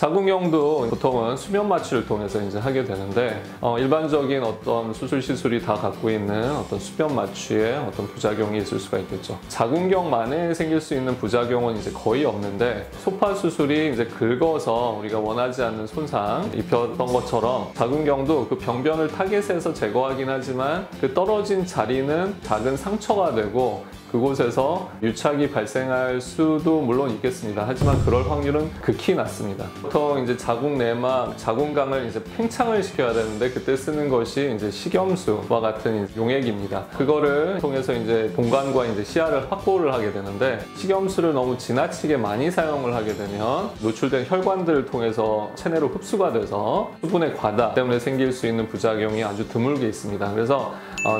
자궁경도 보통은 수면 마취를 통해서 이제 하게 되는데 일반적인 어떤 수술 시술이 다 갖고 있는 어떤 수면 마취에 어떤 부작용이 있을 수가 있겠죠. 자궁경만에 생길 수 있는 부작용은 이제 거의 없는데 소파 수술이 이제 긁어서 우리가 원하지 않는 손상 입혔던 것처럼 자궁경도 그 병변을 타겟에서 제거하긴 하지만 그 떨어진 자리는 작은 상처가 되고 그곳에서 유착이 발생할 수도 물론 있겠습니다. 하지만 그럴 확률은 극히 낮습니다. 보통 이제 자궁 내막, 자궁강을 이제 팽창을 시켜야 되는데 그때 쓰는 것이 이제 식염수와 같은 용액입니다. 그거를 통해서 이제 본관과 이제 시야를 확보를 하게 되는데 식염수를 너무 지나치게 많이 사용을 하게 되면 노출된 혈관들을 통해서 체내로 흡수가 돼서 수분의 과다 때문에 생길 수 있는 부작용이 아주 드물게 있습니다. 그래서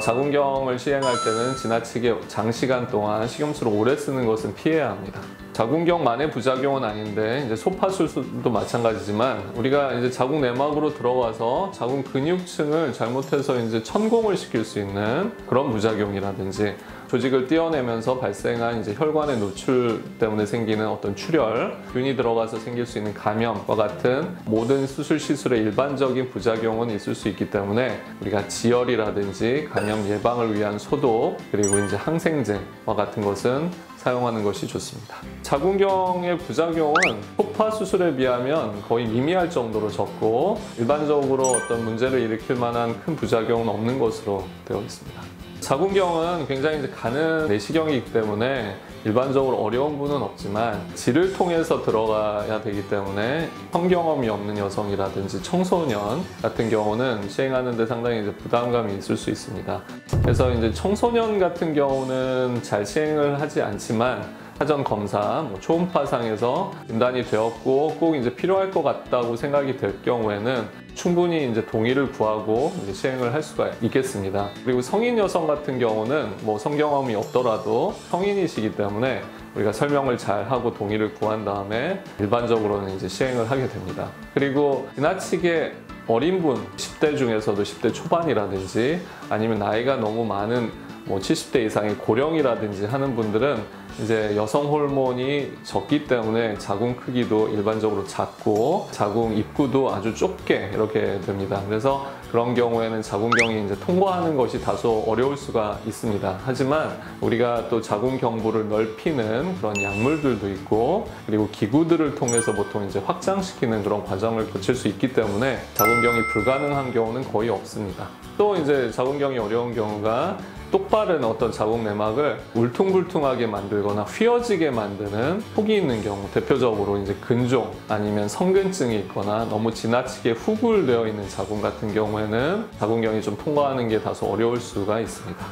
자궁경을 시행할 때는 지나치게 장시간 동안 식염수를 오래 쓰는 것은 피해야 합니다. 자궁경만의 부작용은 아닌데 이제 소파 수술도 마찬가지지만 우리가 이제 자궁 내막으로 들어가서 자궁 근육층을 잘못해서 이제 천공을 시킬 수 있는 그런 부작용이라든지 조직을 떼어내면서 발생한 이제 혈관의 노출 때문에 생기는 어떤 출혈, 균이 들어가서 생길 수 있는 감염과 같은 모든 수술 시술의 일반적인 부작용은 있을 수 있기 때문에 우리가 지혈이라든지 감염 예방을 위한 소독 그리고 이제 항생제와 같은 것은 사용하는 것이 좋습니다. 자궁경의 부작용은 소파 수술에 비하면 거의 미미할 정도로 적고 일반적으로 어떤 문제를 일으킬 만한 큰 부작용은 없는 것으로 되어 있습니다. 자궁경은 굉장히 이제 가는 내시경이기 때문에 일반적으로 어려운 분은 없지만 질을 통해서 들어가야 되기 때문에 성경험이 없는 여성이라든지 청소년 같은 경우는 시행하는 데 상당히 이제 부담감이 있을 수 있습니다. 그래서 이제 청소년 같은 경우는 잘 시행을 하지 않지만 사전 검사, 초음파상에서 진단이 되었고 꼭 이제 필요할 것 같다고 생각이 될 경우에는 충분히 이제 동의를 구하고 이제 시행을 할 수가 있겠습니다. 그리고 성인 여성 같은 경우는 성경험이 없더라도 성인이시기 때문에 우리가 설명을 잘 하고 동의를 구한 다음에 일반적으로는 이제 시행을 하게 됩니다. 그리고 지나치게 어린 분, 10대 중에서도 10대 초반이라든지 아니면 나이가 너무 많은 70대 이상의 고령이라든지 하는 분들은 이제 여성 호르몬이 적기 때문에 자궁 크기도 일반적으로 작고 자궁 입구도 아주 좁게 이렇게 됩니다. 그래서 그런 경우에는 자궁경이 이제 통과하는 것이 다소 어려울 수가 있습니다. 하지만 우리가 또 자궁경부를 넓히는 그런 약물들도 있고 그리고 기구들을 통해서 보통 이제 확장시키는 그런 과정을 거칠 수 있기 때문에 자궁경이 불가능한 경우는 거의 없습니다. 또 이제 자궁경이 어려운 경우가 똑바른 어떤 자궁 내막을 울퉁불퉁하게 만들거나 휘어지게 만드는 폭이 있는 경우, 대표적으로 이제 근종 아니면 성근증이 있거나 너무 지나치게 후굴되어 있는 자궁 같은 경우에는 자궁경이 좀 통과하는 게 다소 어려울 수가 있습니다.